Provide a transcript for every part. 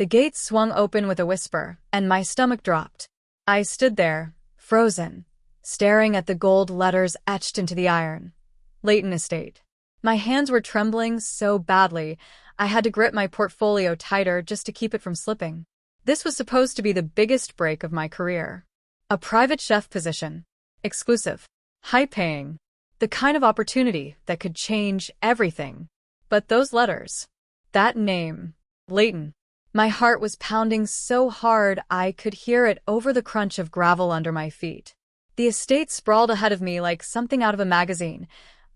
The gate swung open with a whisper, and my stomach dropped. I stood there, frozen, staring at the gold letters etched into the iron. Leighton Estate. My hands were trembling so badly, I had to grip my portfolio tighter just to keep it from slipping. This was supposed to be the biggest break of my career. A private chef position. Exclusive. High-paying. The kind of opportunity that could change everything. But those letters. That name. Leighton. My heart was pounding so hard I could hear it over the crunch of gravel under my feet. The estate sprawled ahead of me like something out of a magazine,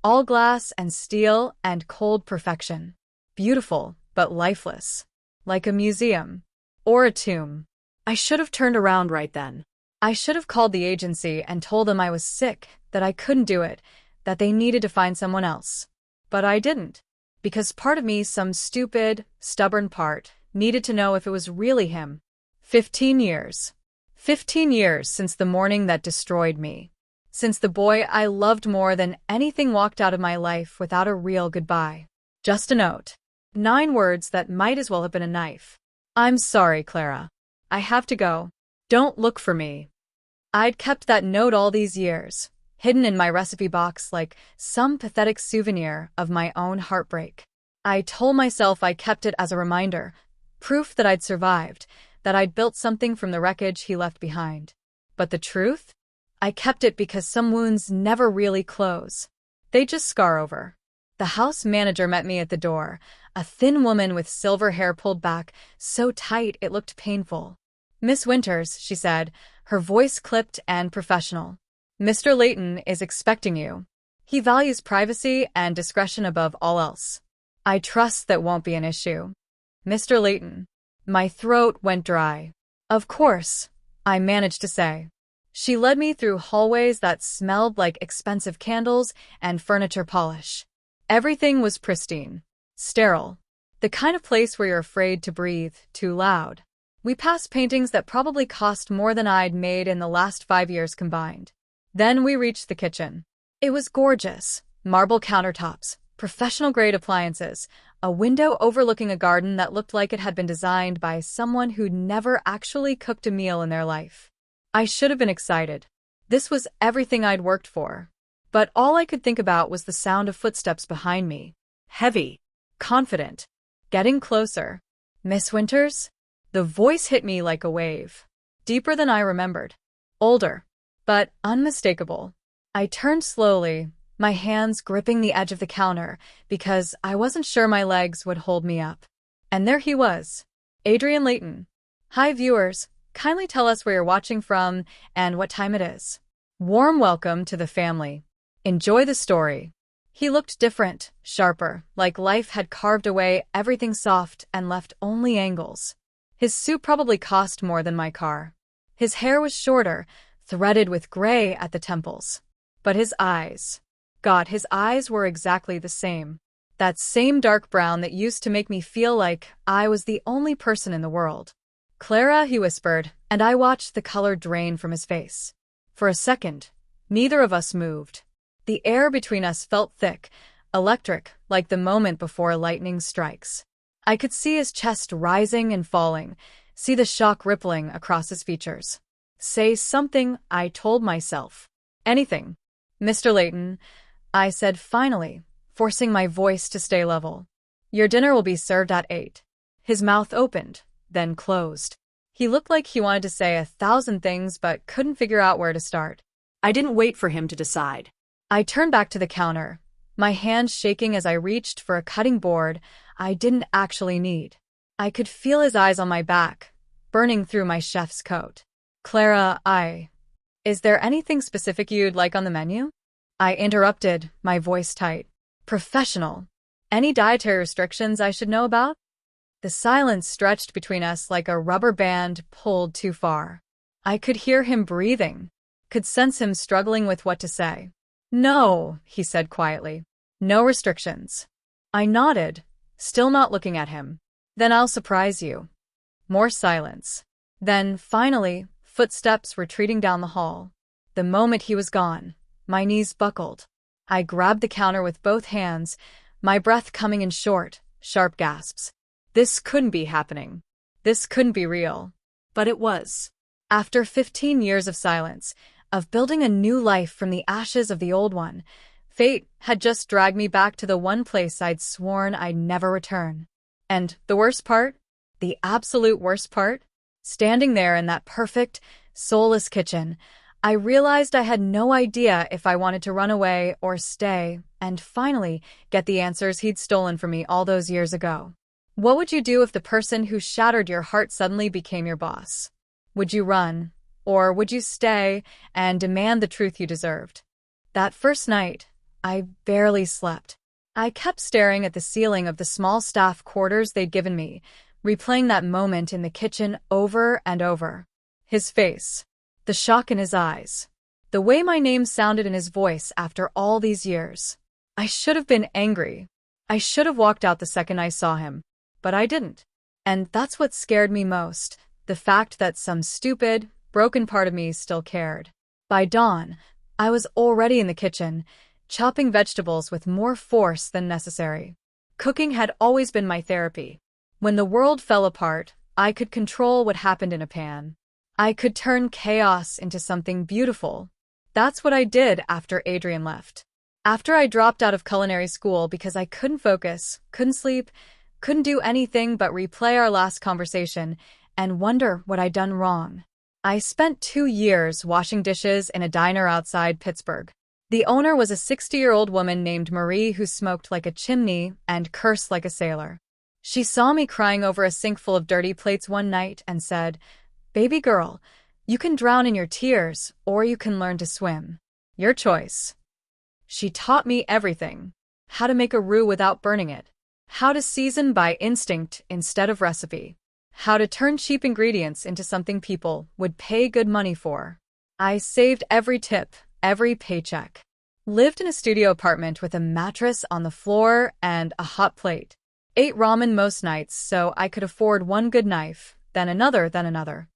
all glass and steel and cold perfection. Beautiful, but lifeless. Like a museum. Or a tomb. I should have turned around right then. I should have called the agency and told them I was sick, that I couldn't do it, that they needed to find someone else. But I didn't. Because part of me, some stupid, stubborn part, needed to know if it was really him. 15 years. 15 years since the morning that destroyed me. Since the boy I loved more than anything walked out of my life without a real goodbye. Just a note. 9 words that might as well have been a knife. I'm sorry, Clara. I have to go. Don't look for me. I'd kept that note all these years, hidden in my recipe box like some pathetic souvenir of my own heartbreak. I told myself I kept it as a reminder, proof that I'd survived, that I'd built something from the wreckage he left behind. But the truth? I kept it because some wounds never really close. They just scar over. The house manager met me at the door, a thin woman with silver hair pulled back, so tight it looked painful. Miss Winters, she said, her voice clipped and professional. Mr. Leighton is expecting you. He values privacy and discretion above all else. I trust that won't be an issue. Mr. Leighton. My throat went dry. Of course, I managed to say. She led me through hallways that smelled like expensive candles and furniture polish. Everything was pristine. Sterile. The kind of place where you're afraid to breathe too loud. We passed paintings that probably cost more than I'd made in the last 5 years combined. Then we reached the kitchen. It was gorgeous. Marble countertops, professional-grade appliances, a window overlooking a garden that looked like it had been designed by someone who'd never actually cooked a meal in their life. I should have been excited. This was everything I'd worked for. But all I could think about was the sound of footsteps behind me. Heavy. Confident. Getting closer. Miss Winters? The voice hit me like a wave. Deeper than I remembered. Older. But unmistakable. I turned slowly, my hands gripping the edge of the counter, because I wasn't sure my legs would hold me up. And there he was. Adrian Leighton. Hi viewers, kindly tell us where you're watching from and what time it is. Warm welcome to the family. Enjoy the story. He looked different, sharper, like life had carved away everything soft and left only angles. His suit probably cost more than my car. His hair was shorter, threaded with gray at the temples. But his eyes. God, his eyes were exactly the same. That same dark brown that used to make me feel like I was the only person in the world. Clara, he whispered, and I watched the color drain from his face. For a second, neither of us moved. The air between us felt thick, electric, like the moment before lightning strikes. I could see his chest rising and falling, see the shock rippling across his features. Say something, I told myself. Anything. Mr. Leighton, I said finally, forcing my voice to stay level. Your dinner will be served at 8. His mouth opened, then closed. He looked like he wanted to say 1,000 things but couldn't figure out where to start. I didn't wait for him to decide. I turned back to the counter, my hands shaking as I reached for a cutting board I didn't actually need. I could feel his eyes on my back, burning through my chef's coat. Clara, is there anything specific you'd like on the menu? I interrupted, my voice tight. Professional. Any dietary restrictions I should know about? The silence stretched between us like a rubber band pulled too far. I could hear him breathing, could sense him struggling with what to say. No, he said quietly. No restrictions. I nodded, still not looking at him. Then I'll surprise you. More silence. Then, finally, footsteps retreating down the hall. The moment he was gone, my knees buckled. I grabbed the counter with both hands, my breath coming in short, sharp gasps. This couldn't be happening. This couldn't be real. But it was. After 15 years of silence, of building a new life from the ashes of the old one, fate had just dragged me back to the one place I'd sworn I'd never return. And the worst part? The absolute worst part? Standing there in that perfect, soulless kitchen, I realized I had no idea if I wanted to run away or stay and finally get the answers he'd stolen from me all those years ago. What would you do if the person who shattered your heart suddenly became your boss? Would you run? Or would you stay and demand the truth you deserved? That first night, I barely slept. I kept staring at the ceiling of the small staff quarters they'd given me, replaying that moment in the kitchen over and over. His face, the shock in his eyes, the way my name sounded in his voice after all these years. I should have been angry. I should have walked out the second I saw him, but I didn't. And that's what scared me most, the fact that some stupid, broken part of me still cared. By dawn, I was already in the kitchen, chopping vegetables with more force than necessary. Cooking had always been my therapy. When the world fell apart, I could control what happened in a pan. I could turn chaos into something beautiful. That's what I did after Adrian left. After I dropped out of culinary school because I couldn't focus, couldn't sleep, couldn't do anything but replay our last conversation and wonder what I'd done wrong. I spent 2 years washing dishes in a diner outside Pittsburgh. The owner was a 60-year-old woman named Marie who smoked like a chimney and cursed like a sailor. She saw me crying over a sink full of dirty plates one night and said, "Baby girl, you can drown in your tears or you can learn to swim. Your choice." She taught me everything. How to make a roux without burning it. How to season by instinct instead of recipe. How to turn cheap ingredients into something people would pay good money for. I saved every tip, every paycheck. Lived in a studio apartment with a mattress on the floor and a hot plate. Ate ramen most nights so I could afford one good knife, then another, then another.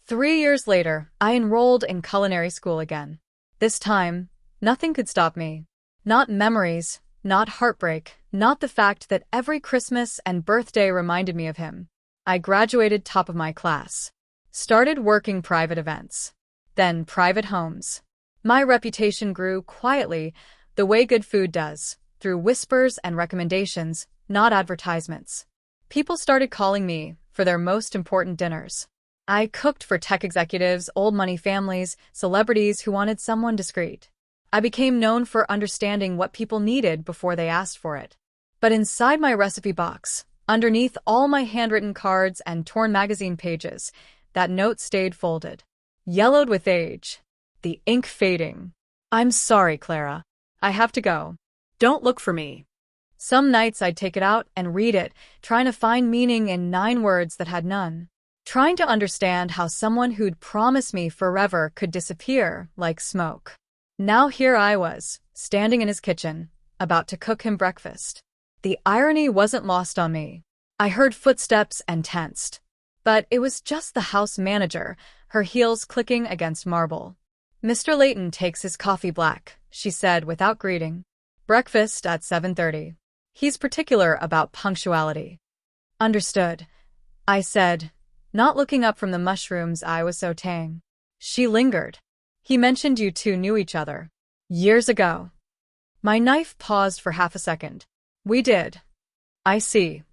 3 years later, I enrolled in culinary school again. This time, nothing could stop me. Not memories, not heartbreak, not the fact that every Christmas and birthday reminded me of him. I graduated top of my class. Started working private events. Then private homes. My reputation grew quietly, the way good food does, through whispers and recommendations, not advertisements. People started calling me for their most important dinners. I cooked for tech executives, old money families, celebrities who wanted someone discreet. I became known for understanding what people needed before they asked for it. But inside my recipe box, underneath all my handwritten cards and torn magazine pages, that note stayed folded. Yellowed with age. The ink fading. "I'm sorry, Clara. I have to go." Don't look for me. Some nights I'd take it out and read it, trying to find meaning in 9 words that had none. Trying to understand how someone who'd promised me forever could disappear like smoke. Now here I was, standing in his kitchen, about to cook him breakfast. The irony wasn't lost on me. I heard footsteps and tensed. But it was just the house manager, her heels clicking against marble. "Mr. Layton takes his coffee black," she said without greeting. "Breakfast at 7:30. He's particular about punctuality." "Understood," I said, not looking up from the mushrooms I was sautéing. She lingered. "He mentioned you two knew each other. Years ago." My knife paused for half a second. "We did." "I see."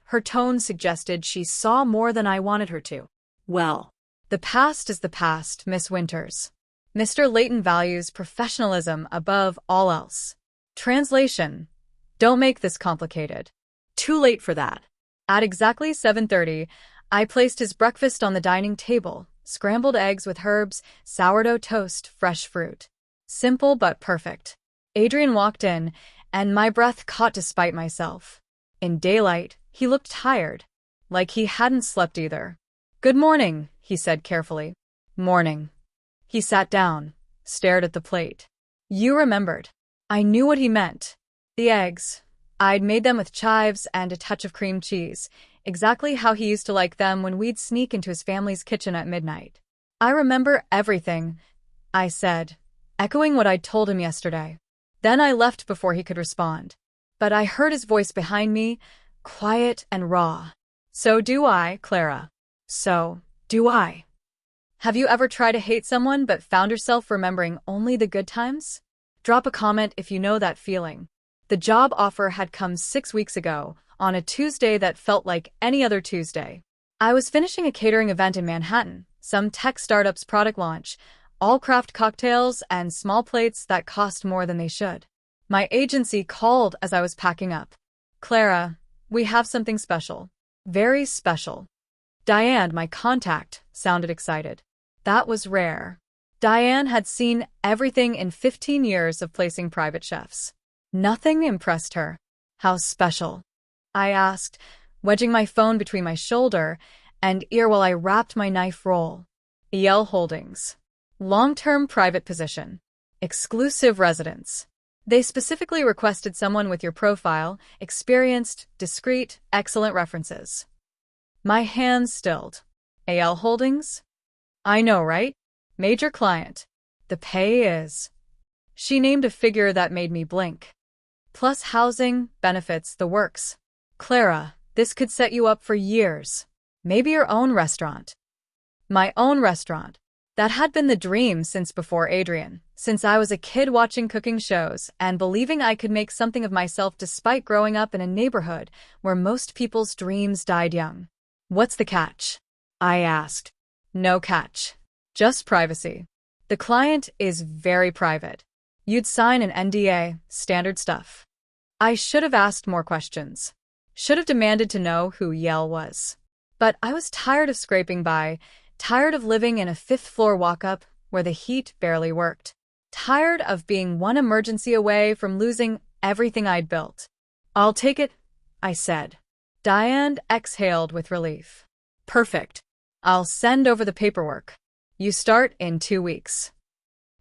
Her tone suggested she saw more than I wanted her to. Well, "The past is the past, Miss Winters. Mr. Layton values professionalism above all else." Translation: don't make this complicated. too late for that. At exactly 7:30, I placed his breakfast on the dining table, scrambled eggs with herbs, sourdough toast, fresh fruit. Simple but perfect. Adrian walked in, and my breath caught despite myself. In daylight, he looked tired, like he hadn't slept either. "Good morning," he said carefully. "Morning." He sat down, stared at the plate. "You remembered." I knew what he meant. The eggs. I'd made them with chives and a touch of cream cheese, exactly how he used to like them when we'd sneak into his family's kitchen at midnight. "I remember everything," I said, echoing what I'd told him yesterday. Then I left before he could respond. But I heard his voice behind me, quiet and raw. "So do I, Clara." So, do I. Have you ever tried to hate someone but found yourself remembering only the good times? Drop a comment if you know that feeling. The job offer had come 6 weeks ago, on a Tuesday that felt like any other Tuesday. I was finishing a catering event in Manhattan, some tech startup's product launch, all craft cocktails and small plates that cost more than they should. My agency called as I was packing up. Clara, we have something special. Very special. Diane, my contact, sounded excited. That was rare. Diane had seen everything in 15 years of placing private chefs. Nothing impressed her. How special? I asked, wedging my phone between my shoulder and ear while I wrapped my knife roll. EL Holdings. Long-term private position. Exclusive residence. They specifically requested someone with your profile, experienced, discreet, excellent references. My hands stilled. EL Holdings? I know, right? Major client. The pay is. She named a figure that made me blink. Plus housing, benefits, the works. Clara, this could set you up for years. Maybe your own restaurant. My own restaurant. That had been the dream since before Adrian, since I was a kid watching cooking shows and believing I could make something of myself despite growing up in a neighborhood where most people's dreams died young. What's the catch? I asked. No catch. Just privacy. The client is very private. You'd sign an NDA, standard stuff. I should have asked more questions. Should have demanded to know who Yell was. But I was tired of scraping by, tired of living in a fifth-floor walk-up where the heat barely worked. Tired of being one emergency away from losing everything I'd built. I'll take it, I said. Diane exhaled with relief. Perfect. I'll send over the paperwork. You start in 2 weeks.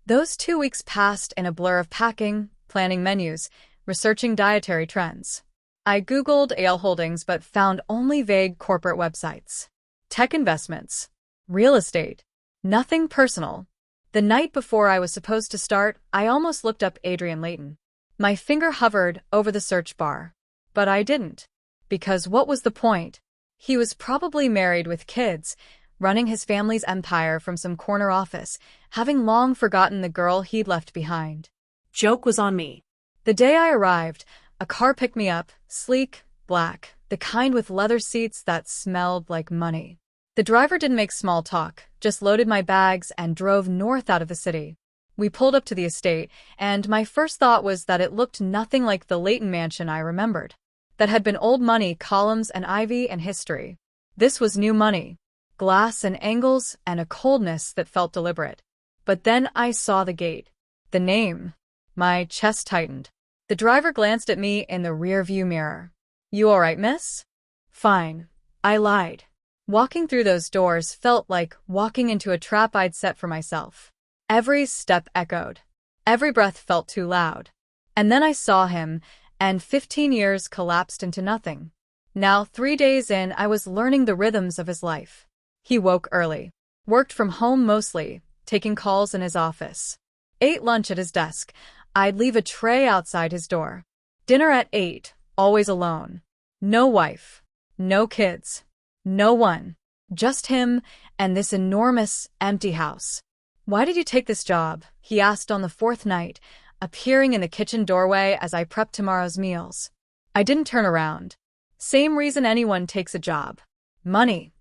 Those 2 weeks passed in a blur of packing, planning menus, researching dietary trends. I Googled EL Holdings but found only vague corporate websites. Tech investments. Real estate. Nothing personal. The night before I was supposed to start, I almost looked up Adrian Layton. My finger hovered over the search bar. But I didn't. Because what was the point? He was probably married with kids, running his family's empire from some corner office, having long forgotten the girl he'd left behind. Joke was on me. The day I arrived, a car picked me up, sleek, black, the kind with leather seats that smelled like money. The driver didn't make small talk, just loaded my bags and drove north out of the city. We pulled up to the estate, and my first thought was that it looked nothing like the Layton mansion I remembered. That had been old money, columns and ivy and history. This was new money. Glass and angles and a coldness that felt deliberate. But then I saw the gate. The name. My chest tightened. The driver glanced at me in the rearview mirror. You all right, miss? Fine. I lied. Walking through those doors felt like walking into a trap I'd set for myself. Every step echoed. Every breath felt too loud. And then I saw him, and 15 years collapsed into nothing. Now, 3 days in, I was learning the rhythms of his life. He woke early. Worked from home mostly, taking calls in his office. Ate lunch at his desk. I'd leave a tray outside his door. Dinner at 8, always alone. No wife. No kids. No one. Just him and this enormous, empty house. Why did you take this job? He asked on the 4th night, appearing in the kitchen doorway as I prepped tomorrow's meals. I didn't turn around. Same reason anyone takes a job. Money.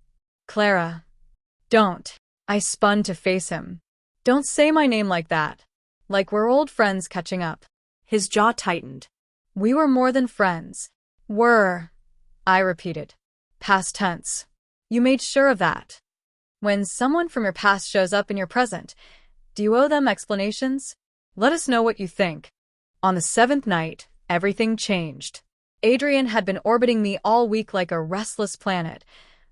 Clara. Don't. I spun to face him. Don't say my name like that. Like we're old friends catching up. His jaw tightened. We were more than friends. Were. I repeated. Past tense. You made sure of that. When someone from your past shows up in your present, do you owe them explanations? Let us know what you think. On the 7th night, everything changed. Adrian had been orbiting me all week like a restless planet,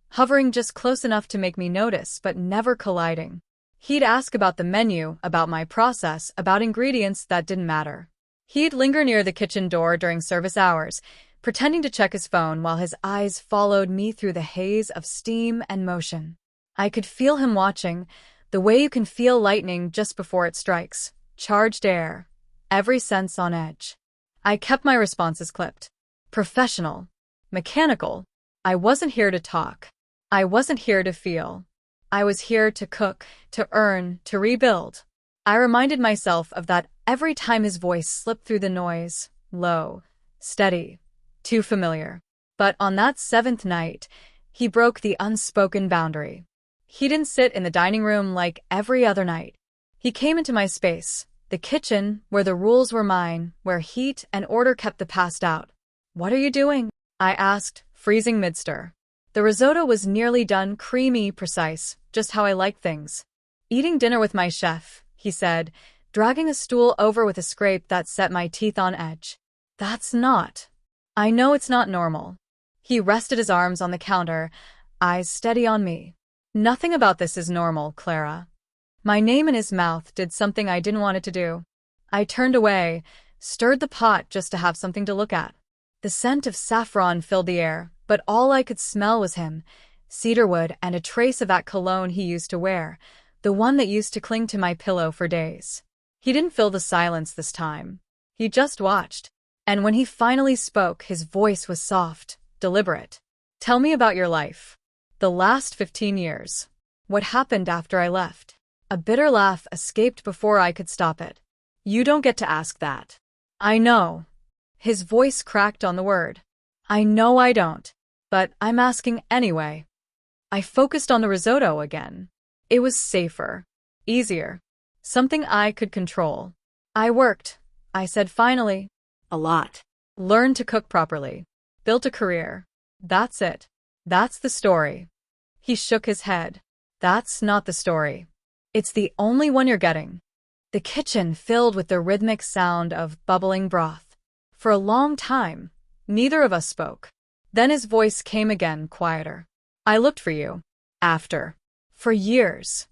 hovering just close enough to make me notice but never colliding. He'd ask about the menu, about my process, about ingredients that didn't matter. He'd linger near the kitchen door during service hours, pretending to check his phone while his eyes followed me through the haze of steam and motion. I could feel him watching, the way you can feel lightning just before it strikes. Charged air. Every sense on edge. I kept my responses clipped. Professional. Mechanical. I wasn't here to talk. I wasn't here to feel. I was here to cook, to earn, to rebuild. I reminded myself of that every time his voice slipped through the noise, low, steady, too familiar. But on that seventh night, he broke the unspoken boundary. He didn't sit in the dining room like every other night. He came into my space, the kitchen, where the rules were mine, where heat and order kept the past out. "What are you doing?" I asked, freezing mid-stir. The risotto was nearly done, creamy, precise, just how I like things. "Eating dinner with my chef," he said, dragging a stool over with a scrape that set my teeth on edge. "That's not. I know it's not normal." He rested his arms on the counter, eyes steady on me. "Nothing about this is normal, Clara." My name in his mouth did something I didn't want it to do. I turned away, stirred the pot just to have something to look at. The scent of saffron filled the air, but all I could smell was him, cedarwood and a trace of that cologne he used to wear, the one that used to cling to my pillow for days. He didn't fill the silence this time. He just watched. And when he finally spoke, his voice was soft, deliberate. "Tell me about your life. The last 15 years. What happened after I left?" A bitter laugh escaped before I could stop it. "You don't get to ask that." "I know." His voice cracked on the word. "I know I don't. But I'm asking anyway." I focused on the risotto again. It was safer. Easier. Something I could control. "I worked," I said finally. A lot. "Learned to cook properly. Built a career. That's it. That's the story." He shook his head. "That's not the story. It's the only one you're getting." The kitchen filled with the rhythmic sound of bubbling broth. For a long time, neither of us spoke. Then his voice came again, quieter. "I looked for you. After. For years."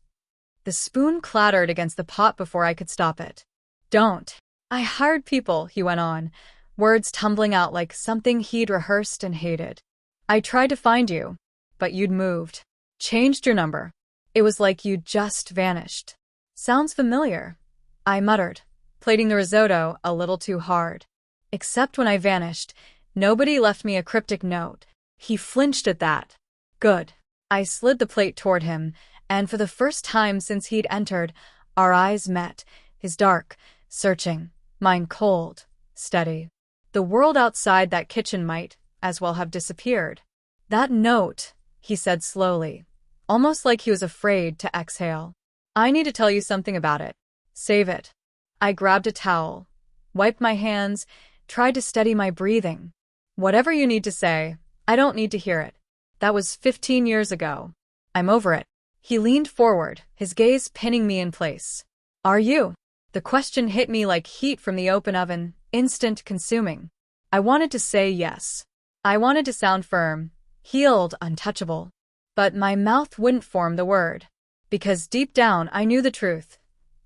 The spoon clattered against the pot before I could stop it. "Don't." "I hired people," he went on, words tumbling out like something he'd rehearsed and hated. "I tried to find you, but you'd moved. Changed your number. It was like you'd just vanished." "Sounds familiar," I muttered, plating the risotto a little too hard. "Except when I vanished, nobody left me a cryptic note." He flinched at that. "Good." I slid the plate toward him, and for the first time since he'd entered, our eyes met, his dark, searching, mine cold, steady. The world outside that kitchen might as well have disappeared. "That note," he said slowly, almost like he was afraid to exhale. "I need to tell you something about it. Save it." I grabbed a towel, wiped my hands, tried to steady my breathing. "Whatever you need to say, I don't need to hear it. That was 15 years ago. I'm over it." He leaned forward, his gaze pinning me in place. "Are you?" The question hit me like heat from the open oven, instant, consuming. I wanted to say yes. I wanted to sound firm, healed, untouchable. But my mouth wouldn't form the word. Because deep down I knew the truth.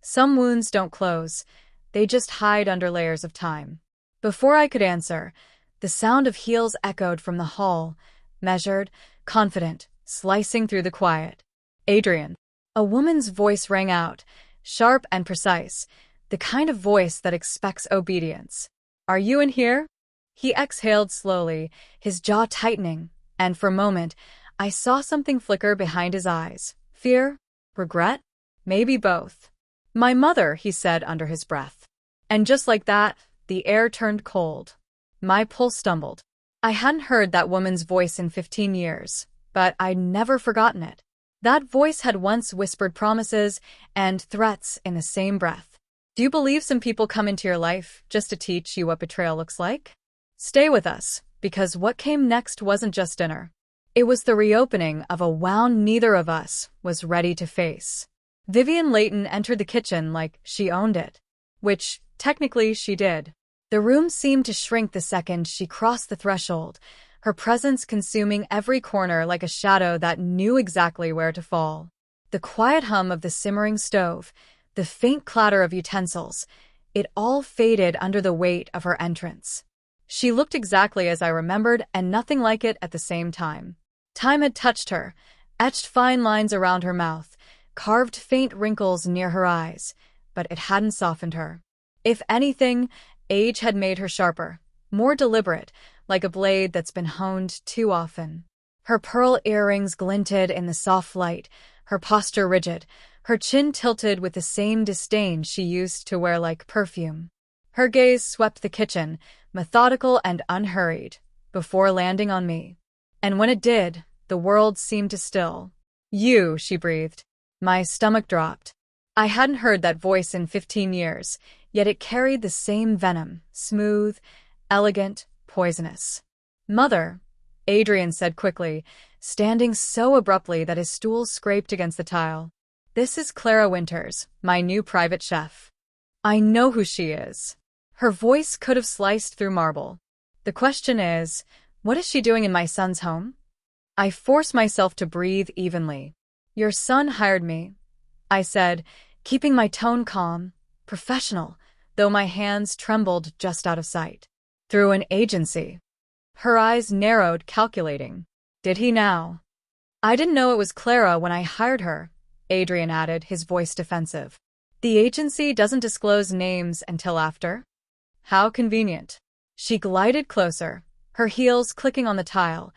Some wounds don't close. They just hide under layers of time. Before I could answer, the sound of heels echoed from the hall, measured, confident, slicing through the quiet. "Adrian." A woman's voice rang out, sharp and precise, the kind of voice that expects obedience. "Are you in here?" He exhaled slowly, his jaw tightening, and for a moment, I saw something flicker behind his eyes. Fear? Regret? Maybe both. "My mother," he said under his breath. And just like that, the air turned cold. My pulse stumbled. I hadn't heard that woman's voice in 15 years, but I'd never forgotten it. That voice had once whispered promises and threats in the same breath. "Do you believe some people come into your life just to teach you what betrayal looks like? Stay with us, because what came next wasn't just dinner. It was the reopening of a wound neither of us was ready to face." Vivian Layton entered the kitchen like she owned it. Which, technically, she did. The room seemed to shrink the second she crossed the threshold, her presence consuming every corner like a shadow that knew exactly where to fall. The quiet hum of the simmering stove, the faint clatter of utensils, it all faded under the weight of her entrance. She looked exactly as I remembered and nothing like it at the same time. Time had touched her, etched fine lines around her mouth, carved faint wrinkles near her eyes, but it hadn't softened her. If anything, age had made her sharper, more deliberate, like a blade that's been honed too often. Her pearl earrings glinted in the soft light, her posture rigid, her chin tilted with the same disdain she used to wear like perfume. Her gaze swept the kitchen, methodical and unhurried, before landing on me. And when it did, the world seemed to still. "You," she breathed. My stomach dropped. I hadn't heard that voice in 15 years, yet it carried the same venom, smooth, elegant, poisonous. "Mother," Adrian said quickly, standing so abruptly that his stool scraped against the tile. "This is Clara Winters, my new private chef." I know who she is. Her voice could have sliced through marble. The question is, what is she doing in my son's home? I forced myself to breathe evenly. "Your son hired me," I said, keeping my tone calm, professional, though my hands trembled just out of sight. "Through an agency." Her eyes narrowed, calculating. "Did he now?" "I didn't know it was Clara when I hired her," Adrian added, his voice defensive. "The agency doesn't disclose names until after." "How convenient." She glided closer, her heels clicking on the tile,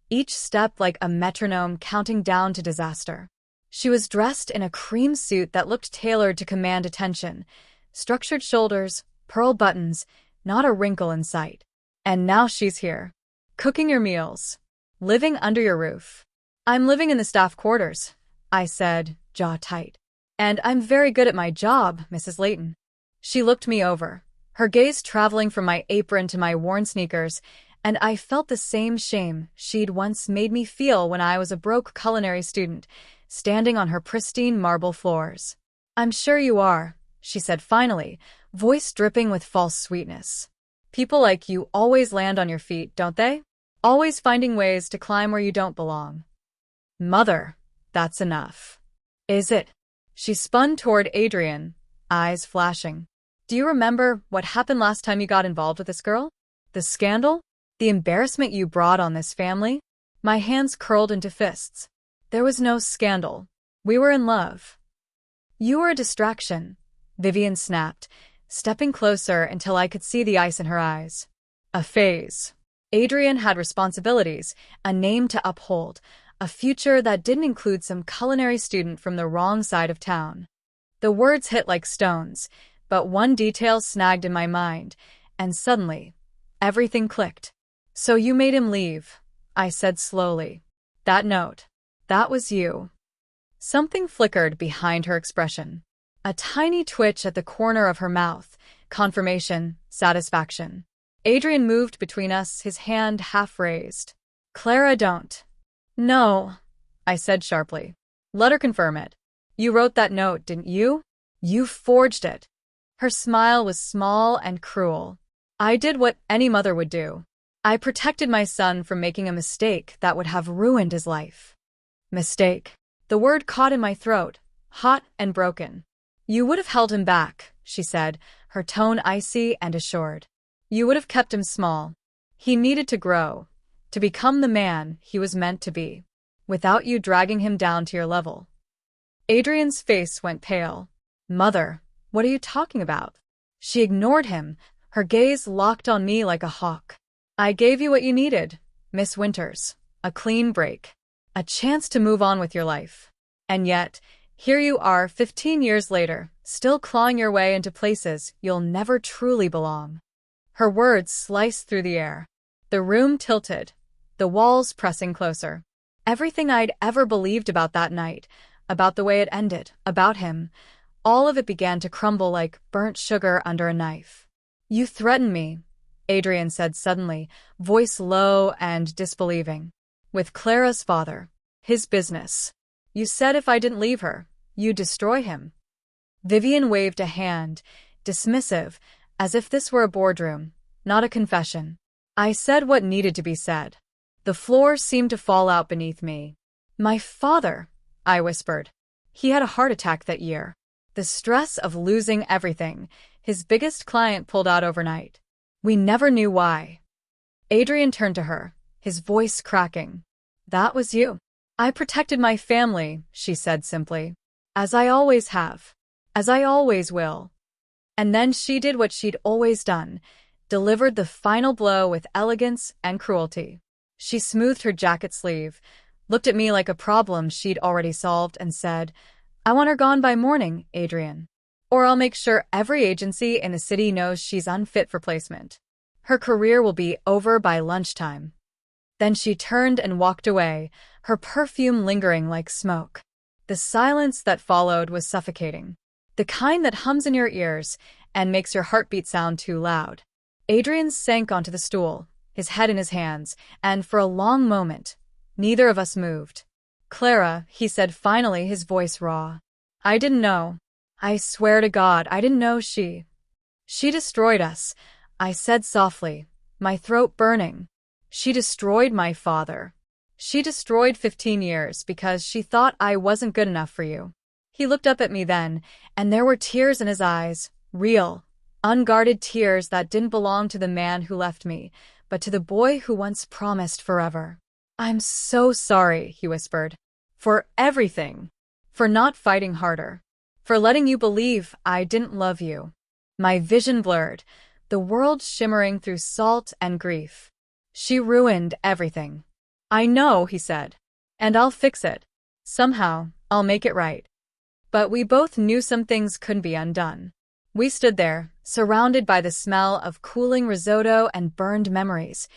each step like a metronome counting down to disaster. She was dressed in a cream suit that looked tailored to command attention, structured shoulders, pearl buttons, not a wrinkle in sight. "And now she's here. Cooking your meals. Living under your roof." "I'm living in the staff quarters," I said, jaw tight. "And I'm very good at my job, Mrs. Layton." She looked me over, her gaze traveling from my apron to my worn sneakers, and I felt the same shame she'd once made me feel when I was a broke culinary student, standing on her pristine marble floors. "I'm sure you are," she said finally, voice dripping with false sweetness. "People like you always land on your feet, don't they? Always finding ways to climb where you don't belong." "Mother, that's enough." "Is it?" She spun toward Adrian, eyes flashing. "Do you remember what happened last time you got involved with this girl? The scandal? The embarrassment you brought on this family?" My hands curled into fists. "There was no scandal. We were in love." "You were a distraction," Vivian snapped, stepping closer until I could see the ice in her eyes. "A phase." Adrian had responsibilities, a name to uphold, a future that didn't include some culinary student from the wrong side of town. The words hit like stones, but one detail snagged in my mind, and suddenly, everything clicked. "So you made him leave," I said slowly. "That note. That was you." Something flickered behind her expression. A tiny twitch at the corner of her mouth, confirmation, satisfaction. Adrian moved between us, his hand half raised. "Clara, don't." "No," I said sharply. "Let her confirm it. You wrote that note, didn't you? You forged it." Her smile was small and cruel. "I did what any mother would do. I protected my son from making a mistake that would have ruined his life." Mistake. The word caught in my throat, hot and broken. "You would have held him back," she said, her tone icy and assured. "You would have kept him small. He needed to grow, to become the man he was meant to be, without you dragging him down to your level." Adrian's face went pale. "Mother, what are you talking about?" She ignored him, her gaze locked on me like a hawk. "I gave you what you needed, Miss Winters. A clean break. A chance to move on with your life. And yet, here you are 15 years later, still clawing your way into places you'll never truly belong." Her words sliced through the air. The room tilted, the walls pressing closer. Everything I'd ever believed about that night, about the way it ended, about him, all of it began to crumble like burnt sugar under a knife. "You threatened me," Adrian said suddenly, voice low and disbelieving. "With Clara's father. His business. You said if I didn't leave her, you'd destroy him." Vivian waved a hand, dismissive, as if this were a boardroom, not a confession. I said what needed to be said. The floor seemed to fall out beneath me. "My father," I whispered. "He had a heart attack that year. The stress of losing everything, his biggest client pulled out overnight. We never knew why." Adrian turned to her, his voice cracking. "That was you." "I protected my family," she said simply. "As I always have. As I always will." And then she did what she'd always done, delivered the final blow with elegance and cruelty. She smoothed her jacket sleeve, looked at me like a problem she'd already solved, and said, "I want her gone by morning, Adrian. Or I'll make sure every agency in the city knows she's unfit for placement. Her career will be over by lunchtime." Then she turned and walked away, her perfume lingering like smoke. The silence that followed was suffocating, the kind that hums in your ears and makes your heartbeat sound too loud. Adrian sank onto the stool, his head in his hands, and for a long moment, neither of us moved. "Clara," he said finally, his voice raw. "I didn't know. I swear to God, I didn't know she destroyed us," I said softly, my throat burning. "She destroyed my father. She destroyed 15 years because she thought I wasn't good enough for you." He looked up at me then, and there were tears in his eyes, real, unguarded tears that didn't belong to the man who left me, but to the boy who once promised forever. "I'm so sorry," he whispered. "For everything. For not fighting harder. For letting you believe I didn't love you." My vision blurred, the world shimmering through salt and grief. "She ruined everything." "I know," he said. "And I'll fix it. Somehow, I'll make it right." But we both knew some things couldn't be undone. We stood there, surrounded by the smell of cooling risotto and burned memories.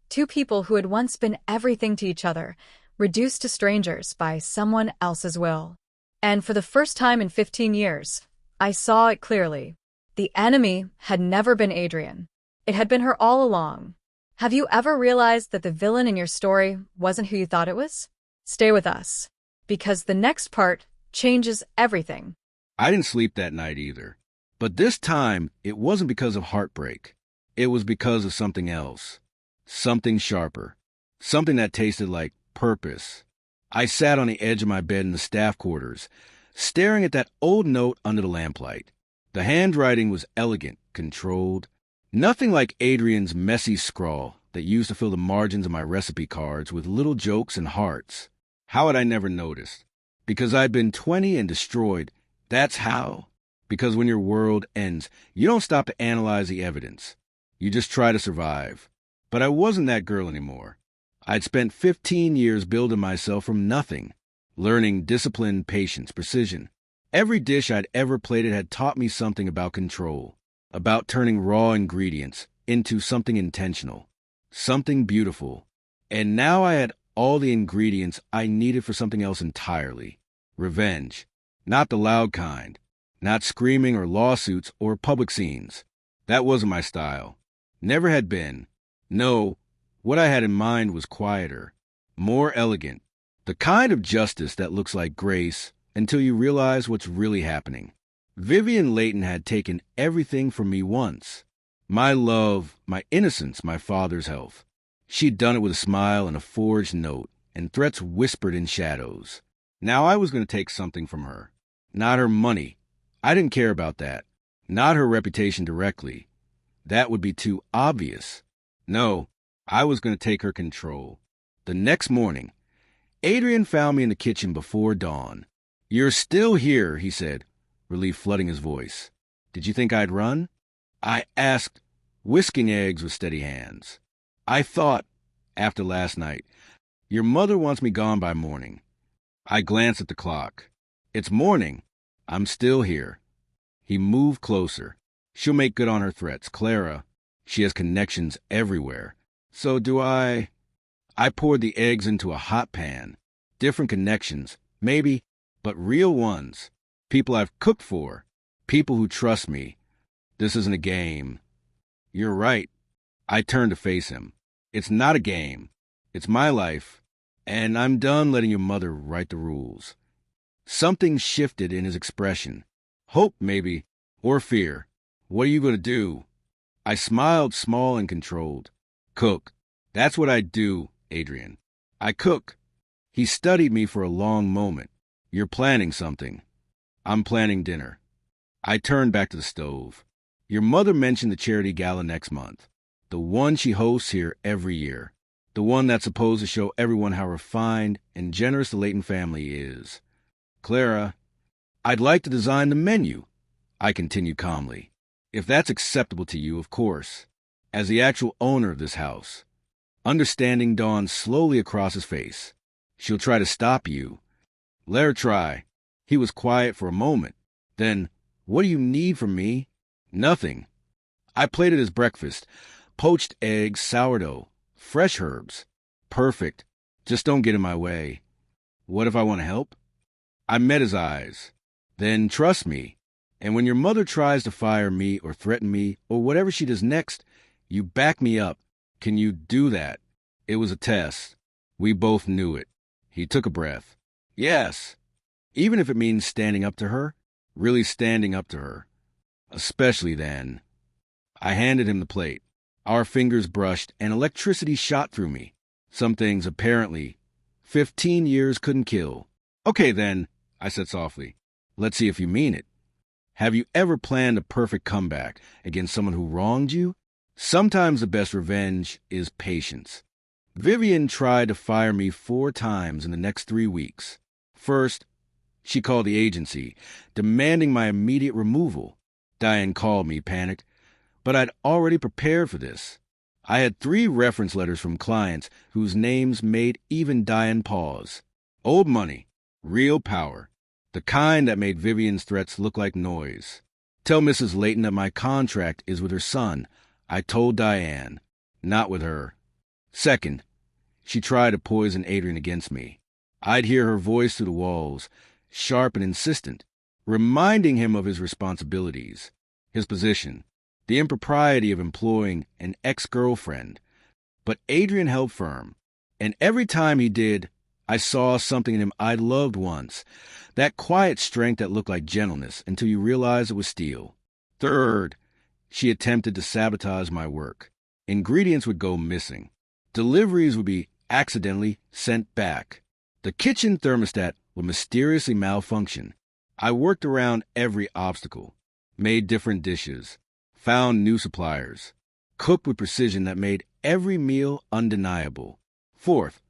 Two people who had once been everything to each other, reduced to strangers by someone else's will. And for the first time in 15 years, I saw it clearly. The enemy had never been Adrian. It had been her all along. Have you ever realized that the villain in your story wasn't who you thought it was? Stay with us, because the next part changes everything. I didn't sleep that night either. But this time, it wasn't because of heartbreak. It was because of something else. Something sharper. Something that tasted like purpose. I sat on the edge of my bed in the staff quarters, staring at that old note under the lamplight. The handwriting was elegant, controlled. Nothing like Adrian's messy scrawl that used to fill the margins of my recipe cards with little jokes and hearts. How had I never noticed? Because I'd been 20 and destroyed. That's how. Because when your world ends, you don't stop to analyze the evidence. You just try to survive. But I wasn't that girl anymore. I'd spent 15 years building myself from nothing, learning discipline, patience, precision. Every dish I'd ever plated had taught me something about control, about turning raw ingredients into something intentional, something beautiful. And now I had all the ingredients I needed for something else entirely. Revenge. Not the loud kind. Not screaming or lawsuits or public scenes. That wasn't my style. Never had been. No, what I had in mind was quieter, more elegant. The kind of justice that looks like grace until you realize what's really happening. Vivian Layton had taken everything from me once. My love, my innocence, my father's health. She'd done it with a smile and a forged note, and threats whispered in shadows. Now I was going to take something from her. Not her money. I didn't care about that. Not her reputation directly. That would be too obvious. No, I was going to take her control. The next morning, Adrian found me in the kitchen before dawn. "You're still here," he said, relief flooding his voice. "Did you think I'd run?" I asked, whisking eggs with steady hands. "I thought, after last night, your mother wants me gone by morning." I glanced at the clock. "It's morning. I'm still here." He moved closer. "She'll make good on her threats. Clara, she has connections everywhere. So do I." I poured the eggs into a hot pan. Different connections, maybe, but real ones. People I've cooked for. People who trust me. This isn't a game. "You're right." I turned to face him. "It's not a game. It's my life. And I'm done letting your mother write the rules." Something shifted in his expression. Hope, maybe, or fear. "What are you going to do?" I smiled, small and controlled. "Cook. That's what I do, Adrian. I cook." He studied me for a long moment. "You're planning something." "I'm planning dinner." I turned back to the stove. "Your mother mentioned the charity gala next month. The one she hosts here every year. The one that's supposed to show everyone how refined and generous the Layton family is. Clara, I'd like to design the menu," I continued calmly. "If that's acceptable to you, of course. As the actual owner of this house." Understanding dawned slowly across his face. She'll try to stop you. Let her try. He was quiet for a moment. Then, what do you need from me? Nothing. I plated his breakfast. Poached eggs, sourdough, fresh herbs. Perfect. Just don't get in my way. What if I want to help? I met his eyes. Then trust me. And when your mother tries to fire me or threaten me or whatever she does next, you back me up. Can you do that? It was a test. We both knew it. He took a breath. Yes. Even if it means standing up to her, really standing up to her. Especially then. I handed him the plate. Our fingers brushed and electricity shot through me. Some things, apparently, 15 years couldn't kill. Okay then, I said softly. Let's see if you mean it. Have you ever planned a perfect comeback against someone who wronged you? Sometimes the best revenge is patience. Vivian tried to fire me 4 times in the next 3 weeks. First, she called the agency, demanding my immediate removal. Diane called me, panicked. But I'd already prepared for this. I had 3 reference letters from clients whose names made even Diane pause. Old money, real power, the kind that made Vivian's threats look like noise. Tell Mrs. Layton that my contract is with her son. I told Diane, not with her. Second, she tried to poison Adrian against me. I'd hear her voice through the walls, sharp and insistent, reminding him of his responsibilities, his position, the impropriety of employing an ex-girlfriend. But Adrian held firm, and every time he did, I saw something in him I'd loved once, that quiet strength that looked like gentleness until you realized it was steel. Third, she attempted to sabotage my work. Ingredients would go missing. Deliveries would be accidentally sent back. The kitchen thermostat would mysteriously malfunction. I worked around every obstacle, made different dishes, found new suppliers, cooked with precision that made every meal undeniable. Fourth,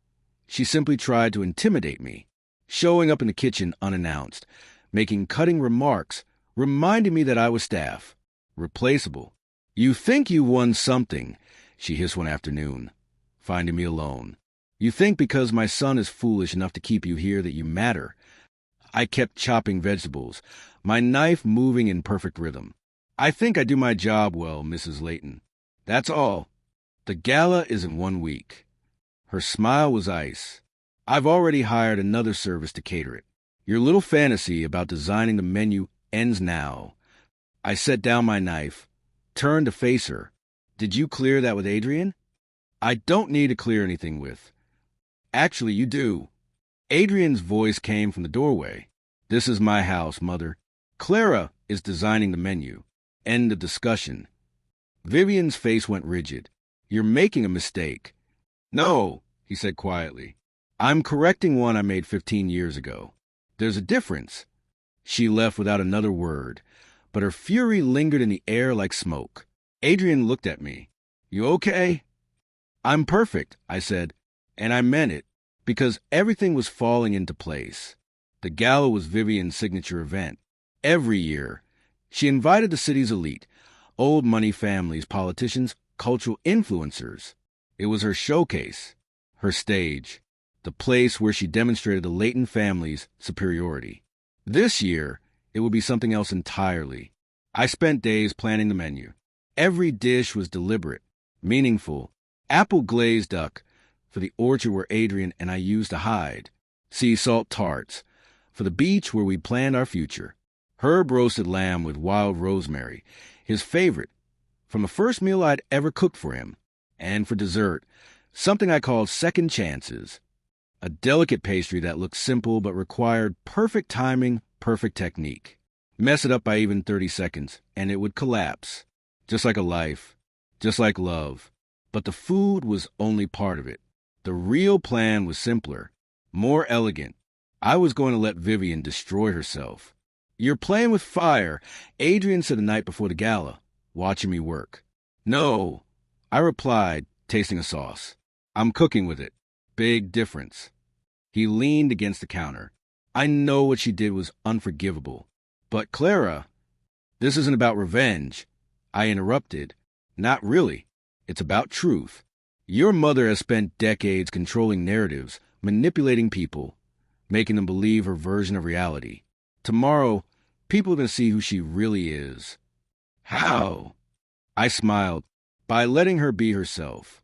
she simply tried to intimidate me, showing up in the kitchen unannounced, making cutting remarks, reminding me that I was staff, replaceable. You think you won something, she hissed one afternoon, finding me alone. You think because my son is foolish enough to keep you here that you matter. I kept chopping vegetables, my knife moving in perfect rhythm. I think I do my job well, Mrs. Layton. That's all. The gala is in 1 week. Her smile was ice. I've already hired another service to cater it. Your little fantasy about designing the menu ends now. I set down my knife, turned to face her. Did you clear that with Adrian? I don't need to clear anything with. Actually, you do. Adrian's voice came from the doorway. This is my house, Mother. Clara is designing the menu. End of discussion. Vivian's face went rigid. You're making a mistake. No, he said quietly. I'm correcting one I made 15 years ago. There's a difference. She left without another word, but her fury lingered in the air like smoke. Adrian looked at me. You okay? I'm perfect, I said, and I meant it, because everything was falling into place. The gala was Vivian's signature event. Every year, she invited the city's elite, old money families, politicians, cultural influencers. It was her showcase, her stage, the place where she demonstrated the Layton family's superiority. This year, it would be something else entirely. I spent days planning the menu. Every dish was deliberate, meaningful. Apple glazed duck for the orchard where Adrian and I used to hide. Sea salt tarts for the beach where we planned our future. Herb roasted lamb with wild rosemary, his favorite, from the first meal I'd ever cooked for him. And for dessert, something I called second chances. A delicate pastry that looked simple but required perfect timing, perfect technique. Mess it up by even 30 seconds, and it would collapse. Just like a life, just like love. But the food was only part of it. The real plan was simpler, more elegant. I was going to let Vivian destroy herself. You're playing with fire, Adrian said the night before the gala, watching me work. No, I replied, tasting a sauce. I'm cooking with it. Big difference. He leaned against the counter. I know what she did was unforgivable. But Clara, this isn't about revenge. I interrupted. Not really. It's about truth. Your mother has spent decades controlling narratives, manipulating people, making them believe her version of reality. Tomorrow, people are going to see who she really is. How? I smiled. By letting her be herself.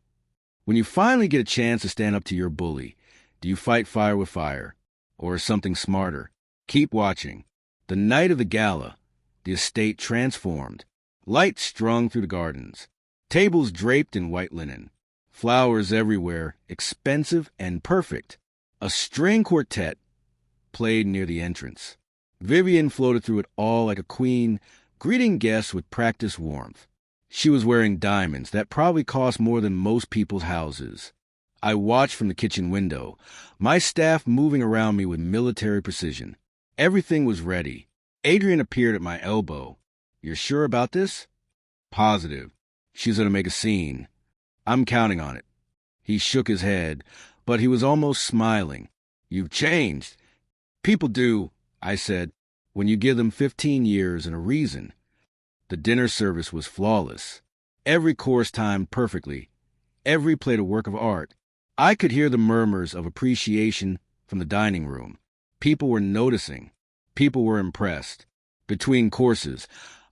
When you finally get a chance to stand up to your bully, do you fight fire with fire? Or something smarter? Keep watching. The night of the gala, the estate transformed. Lights strung through the gardens. Tables draped in white linen. Flowers everywhere, expensive and perfect. A string quartet played near the entrance. Vivian floated through it all like a queen, greeting guests with practiced warmth. She was wearing diamonds that probably cost more than most people's houses. I watched from the kitchen window, my staff moving around me with military precision. Everything was ready. Adrian appeared at my elbow. "You're sure about this?" "Positive. She's going to make a scene. I'm counting on it." He shook his head, but he was almost smiling. "You've changed." "People do," I said, "when you give them 15 years and a reason." The dinner service was flawless. Every course timed perfectly. Every plate a work of art. I could hear the murmurs of appreciation from the dining room. People were noticing. People were impressed. Between courses,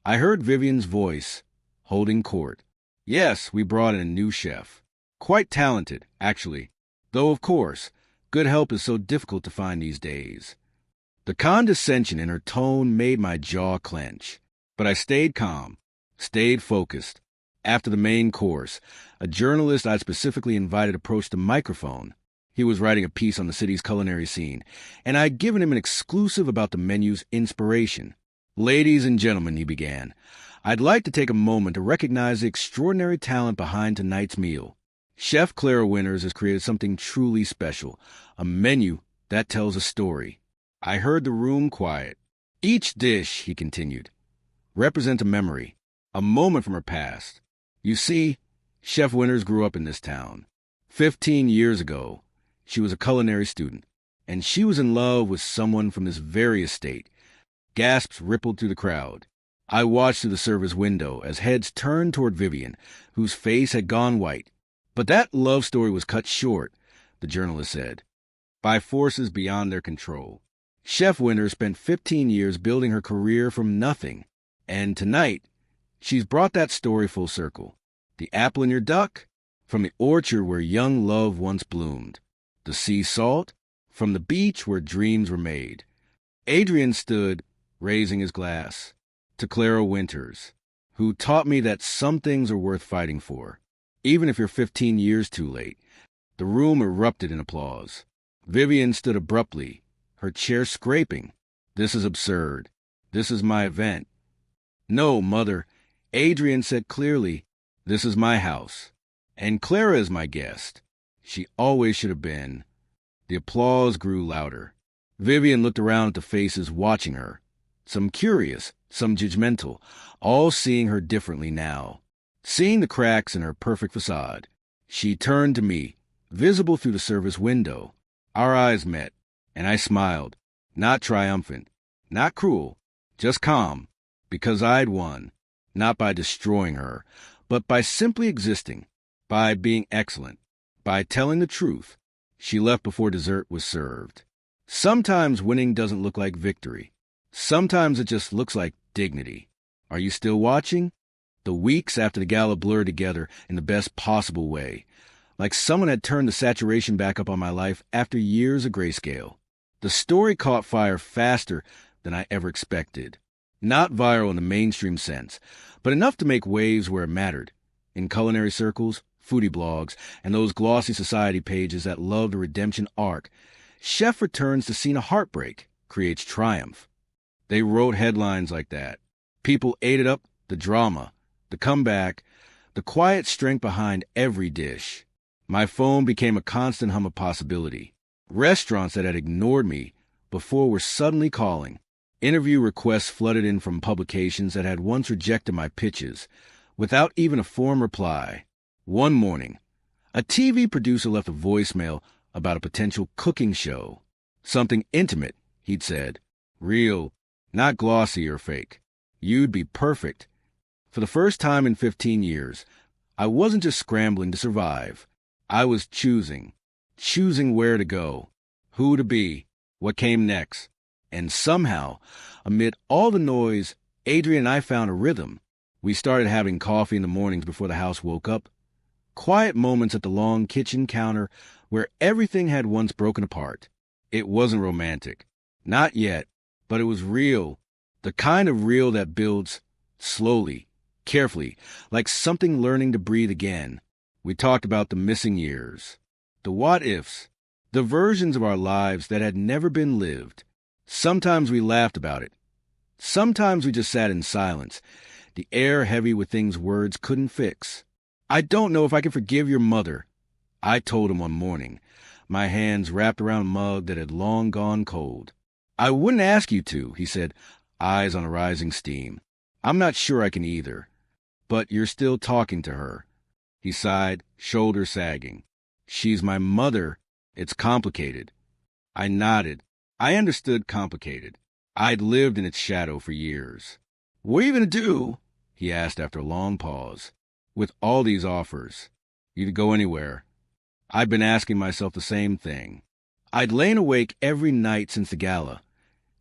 I heard Vivian's voice, holding court. "Yes, we brought in a new chef. Quite talented, actually. Though, of course, good help is so difficult to find these days." The condescension in her tone made my jaw clench. But I stayed calm, stayed focused. After the main course, a journalist I'd specifically invited approached the microphone. He was writing a piece on the city's culinary scene, and I'd given him an exclusive about the menu's inspiration. "Ladies and gentlemen," he began, "I'd like to take a moment to recognize the extraordinary talent behind tonight's meal. Chef Clara Winters has created something truly special, a menu that tells a story." I heard the room quiet. "Each dish," he continued, "represents a memory, a moment from her past. You see, Chef Winters grew up in this town. 15 years ago, she was a culinary student, and she was in love with someone from this very estate." Gasps rippled through the crowd. I watched through the service window as heads turned toward Vivian, whose face had gone white. "But that love story was cut short," the journalist said, "by forces beyond their control. Chef Winters spent 15 years building her career from nothing. And tonight, she's brought that story full circle. The apple in your duck? From the orchard where young love once bloomed. The sea salt? From the beach where dreams were made." Adrian stood, raising his glass, "To Clara Winters, who taught me that some things are worth fighting for, even if you're 15 years too late." The room erupted in applause. Vivian stood abruptly, her chair scraping. "This is absurd. This is my event." "No, Mother," Adrian said clearly, "this is my house. And Clara is my guest. She always should have been." The applause grew louder. Vivian looked around at the faces watching her. Some curious, some judgmental, all seeing her differently now. Seeing the cracks in her perfect facade. She turned to me, visible through the service window. Our eyes met, and I smiled. Not triumphant, not cruel, just calm. Because I'd won, not by destroying her, but by simply existing, by being excellent, by telling the truth. She left before dessert was served. Sometimes winning doesn't look like victory. Sometimes it just looks like dignity. Are you still watching? The weeks after the gala blurred together in the best possible way, like someone had turned the saturation back up on my life after years of grayscale. The story caught fire faster than I ever expected. Not viral in the mainstream sense, but enough to make waves where it mattered. In culinary circles, foodie blogs, and those glossy society pages that love the redemption arc, chef returns to scene of heartbreak, creates triumph. They wrote headlines like that. People ate it up, the drama, the comeback, the quiet strength behind every dish. My phone became a constant hum of possibility. Restaurants that had ignored me before were suddenly calling. Interview requests flooded in from publications that had once rejected my pitches, without even a form reply. One morning, a TV producer left a voicemail about a potential cooking show. Something intimate, he'd said. Real, not glossy or fake. You'd be perfect. For the first time in 15 years, I wasn't just scrambling to survive. I was choosing where to go, who to be, what came next. And somehow, amid all the noise, Adrian and I found a rhythm. We started having coffee in the mornings before the house woke up. Quiet moments at the long kitchen counter where everything had once broken apart. It wasn't romantic. Not yet, but it was real. The kind of real that builds slowly, carefully, like something learning to breathe again. We talked about the missing years, the what-ifs, the versions of our lives that had never been lived. Sometimes we laughed about it. Sometimes we just sat in silence, the air heavy with things words couldn't fix. I don't know if I can forgive your mother, I told him one morning, my hands wrapped around a mug that had long gone cold. I wouldn't ask you to, he said, eyes on a rising steam. I'm not sure I can either. But you're still talking to her. He sighed, shoulder sagging. She's my mother. It's complicated. I nodded. I understood complicated. I'd lived in its shadow for years. What are you going to do? He asked after a long pause. With all these offers, you could go anywhere. I'd been asking myself the same thing. I'd lain awake every night since the gala,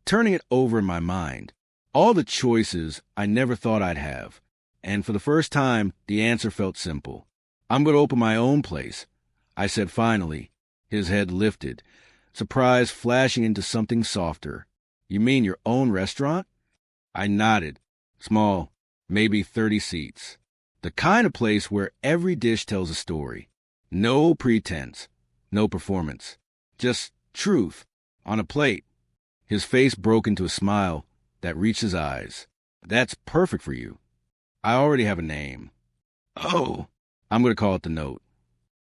turning it over in my mind. All the choices I never thought I'd have. And for the first time, the answer felt simple. I'm going to open my own place, I said finally. His head lifted, surprise flashing into something softer. You mean your own restaurant? I nodded. Small, maybe 30 seats. The kind of place where every dish tells a story. No pretense, no performance. Just truth, on a plate. His face broke into a smile that reached his eyes. That's perfect for you. I already have a name. Oh, I'm going to call it The Note.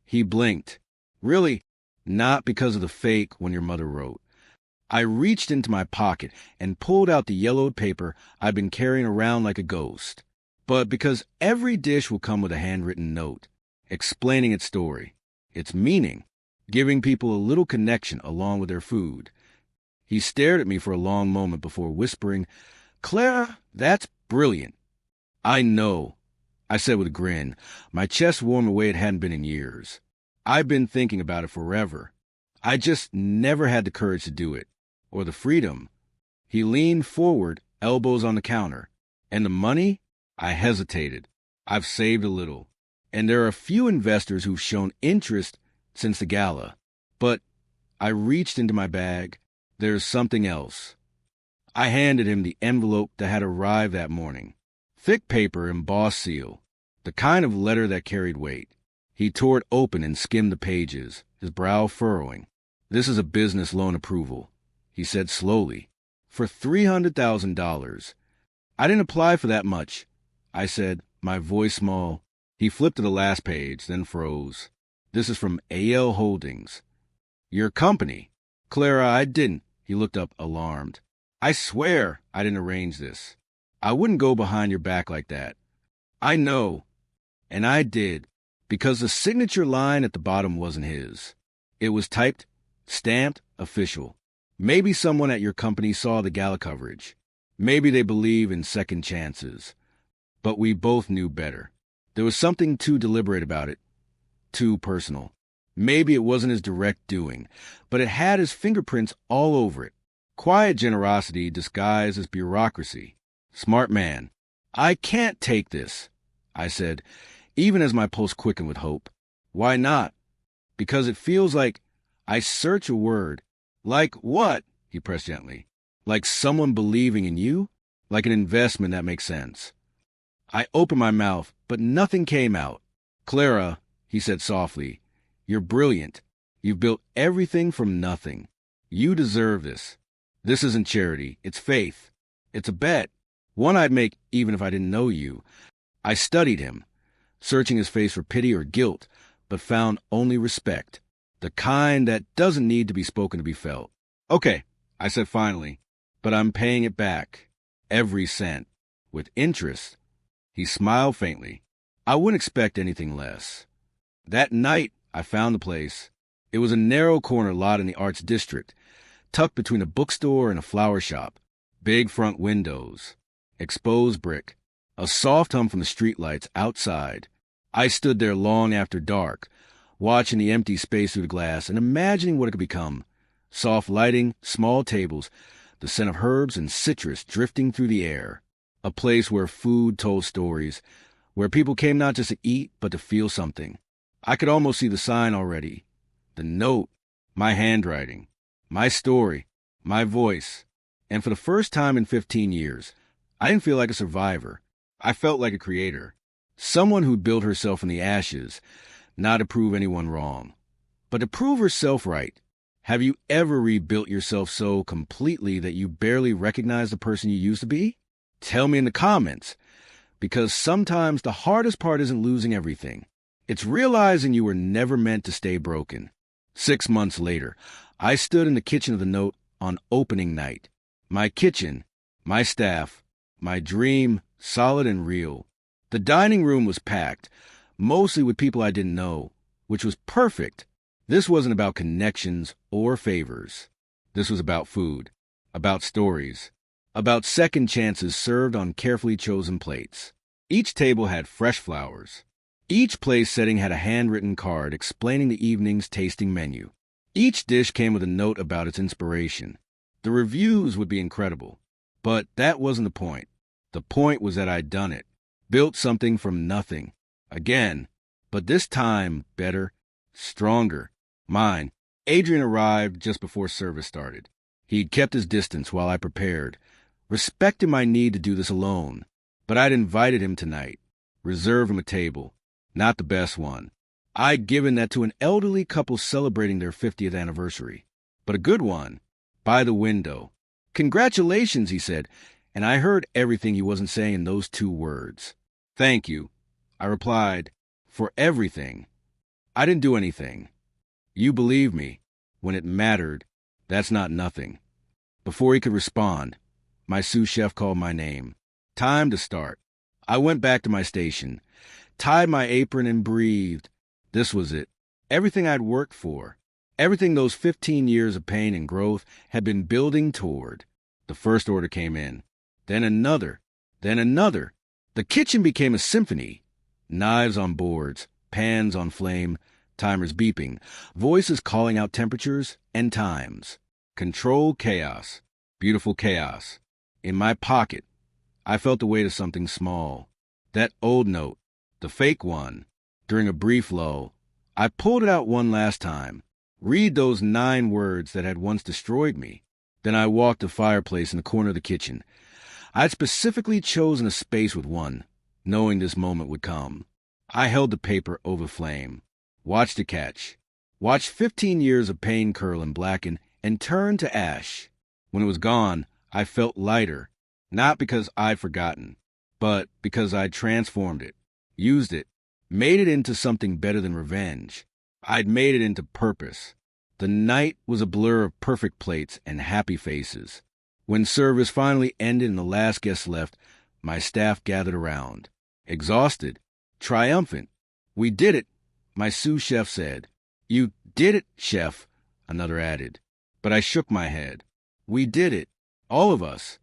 He blinked. Really, not because of the fake when your mother wrote. I reached into my pocket and pulled out the yellowed paper I'd been carrying around like a ghost. But because every dish will come with a handwritten note, explaining its story, its meaning, giving people a little connection along with their food. He stared at me for a long moment before whispering, Clara, that's brilliant. I know, I said with a grin, my chest warm the way it hadn't been in years. I've been thinking about it forever. I just never had the courage to do it, or the freedom. He leaned forward, elbows on the counter. And the money? I hesitated. I've saved a little. And there are a few investors who've shown interest since the gala. But I reached into my bag. There's something else. I handed him the envelope that had arrived that morning. Thick paper, embossed seal. The kind of letter that carried weight. He tore it open and skimmed the pages, his brow furrowing. This is a business loan approval, he said slowly. For $300,000. I didn't apply for that much, I said, my voice small. He flipped to the last page, then froze. This is from AL Holdings. Your company? Clara, I didn't. He looked up, alarmed. I swear I didn't arrange this. I wouldn't go behind your back like that. I know. And I did, because the signature line at the bottom wasn't his. It was typed, stamped, official. Maybe someone at your company saw the gala coverage. Maybe they believe in second chances. But we both knew better. There was something too deliberate about it, too personal. Maybe it wasn't his direct doing, but it had his fingerprints all over it. Quiet generosity disguised as bureaucracy. Smart man. I can't take this, I said, even as my pulse quickened with hope. Why not? Because it feels like I search a word. Like what? He pressed gently. Like someone believing in you? Like an investment that makes sense. I opened my mouth, but nothing came out. Clara, he said softly, you're brilliant. You've built everything from nothing. You deserve this. This isn't charity. It's faith. It's a bet. One I'd make even if I didn't know you. I studied him, searching his face for pity or guilt, but found only respect. The kind that doesn't need to be spoken to be felt. Okay, I said finally, but I'm paying it back. Every cent. With interest. He smiled faintly. I wouldn't expect anything less. That night, I found the place. It was a narrow corner lot in the Arts District, tucked between a bookstore and a flower shop. Big front windows. Exposed brick. A soft hum from the streetlights outside. I stood there long after dark, watching the empty space through the glass and imagining what it could become. Soft lighting, small tables, the scent of herbs and citrus drifting through the air. A place where food told stories, where people came not just to eat, but to feel something. I could almost see the sign already. The note, my handwriting, my story, my voice. And for the first time in 15 years, I didn't feel like a survivor. I felt like a creator. Someone who'd built herself in the ashes, not to prove anyone wrong, but to prove herself right. Have you ever rebuilt yourself so completely that you barely recognize the person you used to be? Tell me in the comments, because sometimes the hardest part isn't losing everything. It's realizing you were never meant to stay broken. 6 months later, I stood in the kitchen of the note on opening night. My kitchen, my staff, my dream, solid and real. The dining room was packed, mostly with people I didn't know, which was perfect. This wasn't about connections or favors. This was about food, about stories, about second chances served on carefully chosen plates. Each table had fresh flowers. Each place setting had a handwritten card explaining the evening's tasting menu. Each dish came with a note about its inspiration. The reviews would be incredible, but that wasn't the point. The point was that I'd done it, built something from nothing. Again, but this time better, stronger. Mine. Adrian arrived just before service started. He'd kept his distance while I prepared, respecting my need to do this alone. But I'd invited him tonight, reserved him a table. Not the best one. I'd given that to an elderly couple celebrating their 50th anniversary. But a good one. By the window. Congratulations, he said, and I heard everything he wasn't saying in those 2 words. Thank you, I replied, for everything. I didn't do anything. You believed me. When it mattered, that's not nothing. Before he could respond, my sous chef called my name. Time to start. I went back to my station, tied my apron and breathed. This was it. Everything I'd worked for. Everything those 15 years of pain and growth had been building toward. The first order came in. Then another. Then another. The kitchen became a symphony. Knives on boards, pans on flame, timers beeping, voices calling out temperatures and times. Controlled chaos. Beautiful chaos. In my pocket, I felt the weight of something small. That old note, the fake one. During a brief lull, I pulled it out one last time. Read those 9 words that had once destroyed me. Then I walked the fireplace in the corner of the kitchen. I'd specifically chosen a space with one, knowing this moment would come. I held the paper over flame, watched it catch, watched 15 years of pain curl and blacken and turn to ash. When it was gone, I felt lighter, not because I'd forgotten, but because I'd transformed it, used it, made it into something better than revenge. I'd made it into purpose. The night was a blur of perfect plates and happy faces. When service finally ended and the last guest left, my staff gathered around. Exhausted, triumphant. We did it, my sous chef said. You did it, chef, another added. But I shook my head. We did it, all of us,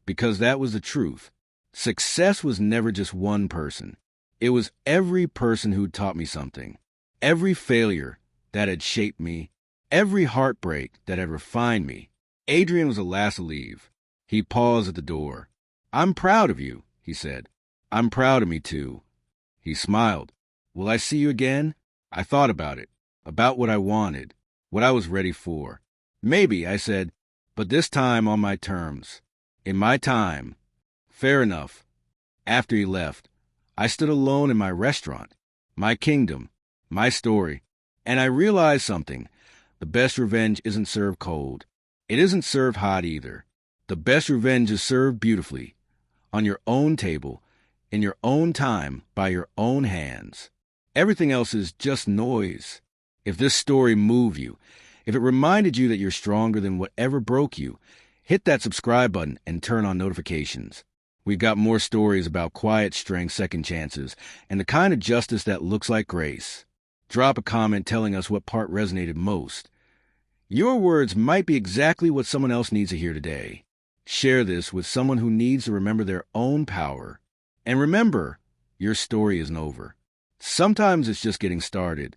because that was the truth. Success was never just one person. It was every person who taught me something. Every failure that had shaped me. Every heartbreak that had refined me. Adrian was the last to leave. He paused at the door. I'm proud of you, he said. I'm proud of me, too. He smiled. Will I see you again? I thought about it, about what I wanted, what I was ready for. Maybe, I said, but this time on my terms. In my time. Fair enough. After he left, I stood alone in my restaurant, my kingdom, my story, and I realized something. The best revenge isn't served cold. It isn't served hot either. The best revenge is served beautifully, on your own table, in your own time, by your own hands. Everything else is just noise. If this story moved you, if it reminded you that you're stronger than whatever broke you, hit that subscribe button and turn on notifications. We've got more stories about quiet strength, second chances, and the kind of justice that looks like grace. Drop a comment telling us what part resonated most. Your words might be exactly what someone else needs to hear today. Share this with someone who needs to remember their own power. And remember, your story isn't over. Sometimes it's just getting started.